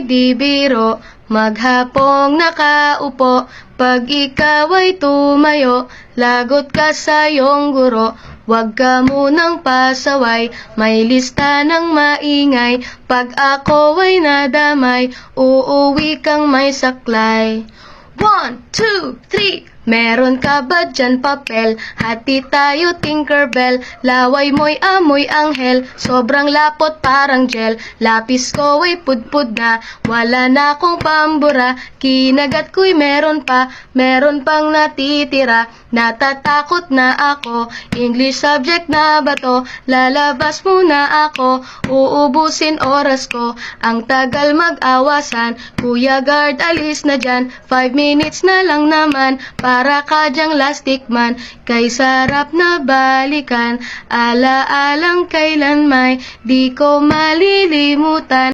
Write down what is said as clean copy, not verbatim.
di biro, maghapong nakaupo. Pag ikaw ay tumayo, lagot ka sa iyong guro. Huwag ka munang pasaway, may lista ng maingay. Pag ako ay nadamay, uuwi kang may saklay. 1, 2, 3. Meron ka ba dyan papel? Hati tayo Tinkerbell. Laway mo'y amoy anghel, sobrang lapot parang gel. Lapis ko ay pudpud na, wala na akong pambura. Kinagat ko'y meron pang natitira. Natatakot na ako, English subject na ba to? Lalabas muna ako, uubusin oras ko. Ang tagal mag-awasan, Kuya Guard alis na dyan. 5 minutes na lang naman, para ka dyang lastic man. Kay sarap na balikan, ala-alang kailan may di ko malilimutan.